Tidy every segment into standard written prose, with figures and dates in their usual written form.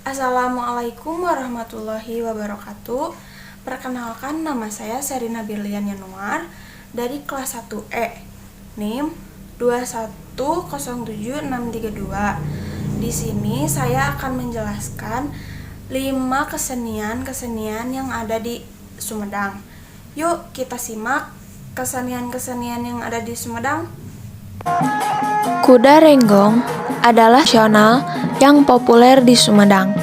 Assalamualaikum warahmatullahi wabarakatuh. Perkenalkan, nama saya Serina Birlian Yanuar dari kelas 1E, NIM 2107632. Di sini saya akan menjelaskan 5 kesenian yang ada di Sumedang. Yuk kita simak kesenian-kesenian yang ada di Sumedang. Kuda Renggong adalah nasional yang populer di Sumedang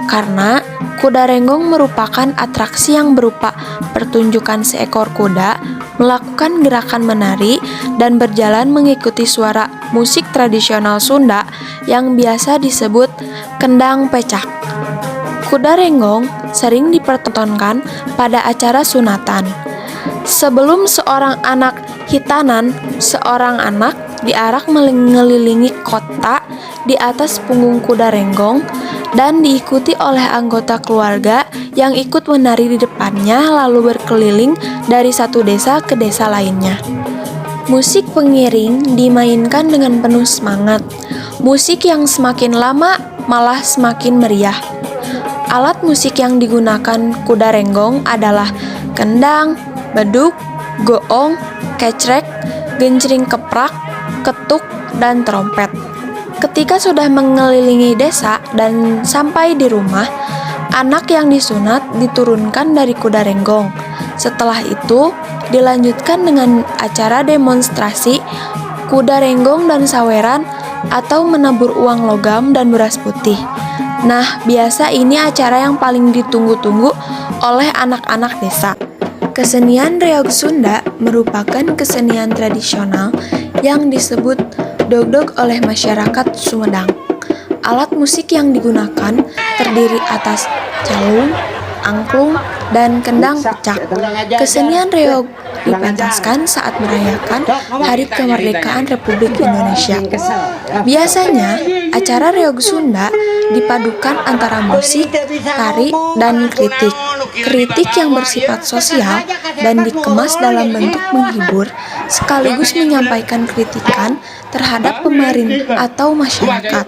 karena kuda renggong merupakan atraksi yang berupa pertunjukan seekor kuda melakukan gerakan menari dan berjalan mengikuti suara musik tradisional Sunda yang biasa disebut kendang pecak. Kuda renggong sering dipertontonkan pada acara sunatan. Sebelum seorang anak hitanan, seorang anak diarak mengelilingi kota di atas punggung kuda renggong dan diikuti oleh anggota keluarga yang ikut menari di depannya lalu berkeliling dari satu desa ke desa lainnya. Musik pengiring dimainkan dengan penuh semangat. Musik yang semakin lama malah semakin meriah. Alat musik yang digunakan kuda renggong adalah kendang, beduk, goong, kecrek, gencring keprak, ketuk, dan trompet. Ketika sudah mengelilingi desa dan sampai di rumah, anak yang disunat diturunkan dari kuda renggong. Setelah itu, dilanjutkan dengan acara demonstrasi kuda renggong dan saweran atau menabur uang logam dan beras putih. Nah, biasa ini acara yang paling ditunggu-tunggu oleh anak-anak desa. Kesenian reog Sunda merupakan kesenian tradisional yang disebut dogdog oleh masyarakat Sumedang. Alat musik yang digunakan terdiri atas calung, angklung, dan kendang pecak. Kesenian reog dipentaskan saat merayakan Hari Kemerdekaan Republik Indonesia. Biasanya, acara reog Sunda dipadukan antara musik, tari, dan kritik. Kritik yang bersifat sosial dan dikemas dalam bentuk menghibur sekaligus menyampaikan kritikan terhadap pemerintah atau masyarakat.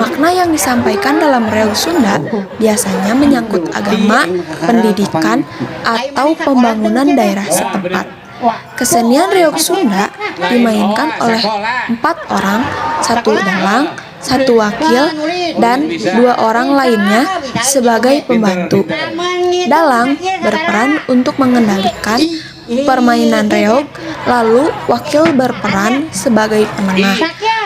Makna yang disampaikan dalam reog Sunda biasanya menyangkut agama, pendidikan, atau pembangunan daerah setempat. Kesenian reog Sunda dimainkan oleh 4 orang, 1 dalang, 1 wakil, dan 2 orang lainnya sebagai pembantu. Dalang berperan untuk mengendalikan permainan reog, lalu wakil berperan sebagai penengah,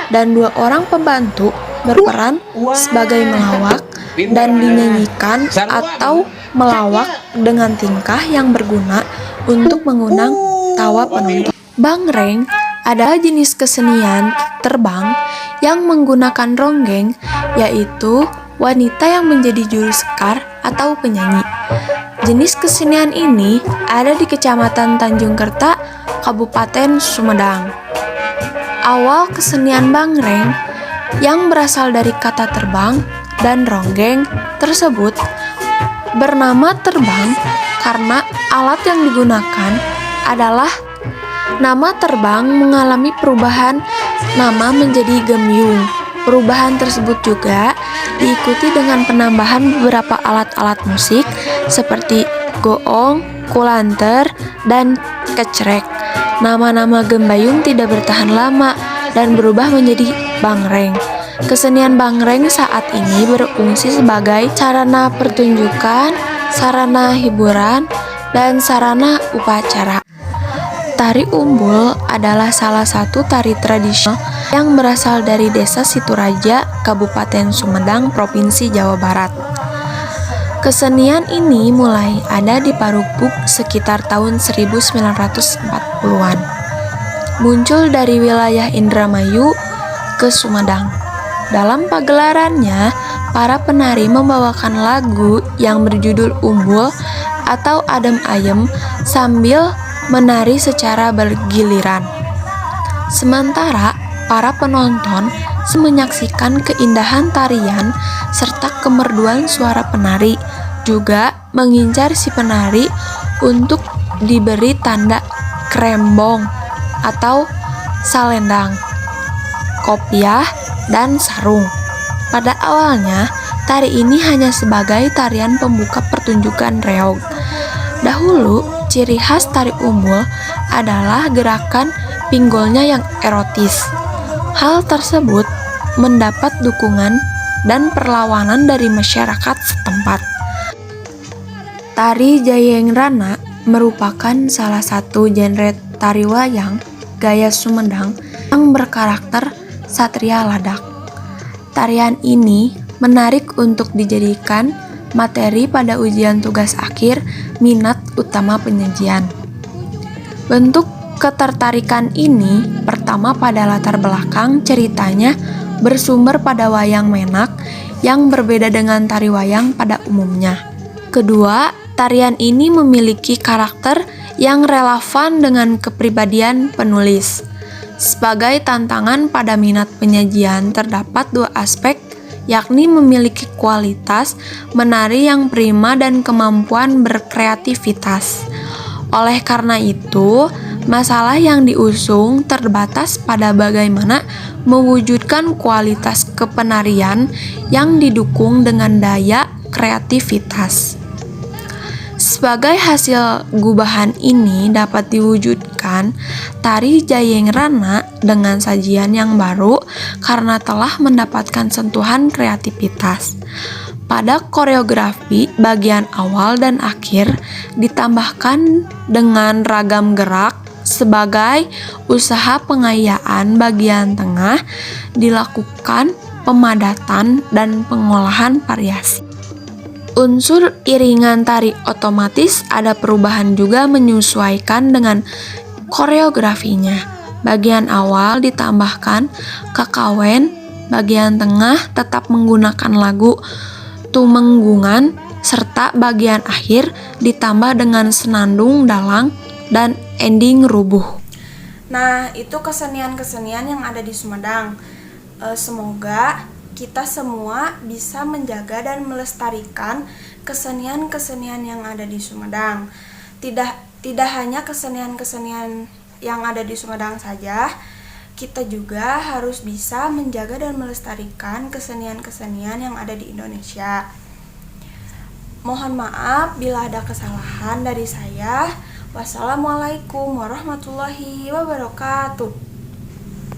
dan 2 orang pembantu berperan sebagai melawak dan dinyanyikan atau melawak dengan tingkah yang berguna untuk mengundang tawa penonton. Bangreng adalah jenis kesenian terbang yang menggunakan ronggeng, yaitu wanita yang menjadi juru sekar atau penyanyi. Jenis kesenian ini ada di Kecamatan Tanjung Kerta, Kabupaten Sumedang. Awal kesenian bangreng yang berasal dari kata terbang dan ronggeng tersebut bernama terbang karena alat yang digunakan adalah nama terbang mengalami perubahan nama menjadi gemyung. Perubahan tersebut juga diikuti dengan penambahan beberapa alat-alat musik seperti goong, kulanter, dan kecrek. Nama-nama gembayung tidak bertahan lama dan berubah menjadi bangreng. Kesenian bangreng saat ini berfungsi sebagai sarana pertunjukan, sarana hiburan, dan sarana upacara. Tari Umbul adalah salah satu tari tradisional yang berasal dari Desa Situraja, Kabupaten Sumedang, Provinsi Jawa Barat. Kesenian ini mulai ada di Parubuk sekitar tahun 1940-an. Muncul dari wilayah Indramayu ke Sumedang. Dalam pagelarannya, para penari membawakan lagu yang berjudul Umbul atau Adem Ayem sambil menari secara bergiliran. Sementara para penonton menyaksikan keindahan tarian serta kemerduan suara penari, juga mengincar si penari untuk diberi tanda krembong atau salendang, kopiah, dan sarung. Pada awalnya, tari ini hanya sebagai tarian pembuka pertunjukan reog. Dahulu, ciri khas tari umbul adalah gerakan pinggulnya yang erotis. Hal tersebut mendapat dukungan dan perlawanan dari masyarakat setempat. Tari Jayengrana merupakan salah satu genre tari wayang gaya Sumedang yang berkarakter satria ladak. Tarian ini menarik untuk dijadikan materi pada ujian tugas akhir minat utama penyajian. Bentuk ketertarikan ini pertama pada latar belakang ceritanya bersumber pada wayang menak yang berbeda dengan tari wayang pada umumnya. Kedua, tarian ini memiliki karakter yang relevan dengan kepribadian penulis. Sebagai tantangan pada minat penyajian terdapat dua aspek, yakni memiliki kualitas menari yang prima dan kemampuan berkreativitas. Oleh karena itu, masalah yang diusung terbatas pada bagaimana mewujudkan kualitas kepenarian yang didukung dengan daya kreativitas. Sebagai hasil gubahan ini dapat diwujudkan tari Jayengrana dengan sajian yang baru karena telah mendapatkan sentuhan kreativitas. Pada koreografi bagian awal dan akhir ditambahkan dengan ragam gerak sebagai usaha pengayaan bagian tengah dilakukan pemadatan dan pengolahan variasi. Unsur iringan tari otomatis ada perubahan juga menyesuaikan dengan koreografinya. Bagian awal ditambahkan kakawen, bagian tengah tetap menggunakan lagu tumenggungan, serta bagian akhir ditambah dengan senandung dalang dan ending rubuh. Nah, itu kesenian-kesenian yang ada di Sumedang. Semoga kita semua bisa menjaga dan melestarikan kesenian-kesenian yang ada di Sumedang. Tidak hanya kesenian-kesenian yang ada di Sumedang saja, kita juga harus bisa menjaga dan melestarikan kesenian-kesenian yang ada di Indonesia. Mohon maaf bila ada kesalahan dari saya. Wassalamualaikum warahmatullahi wabarakatuh.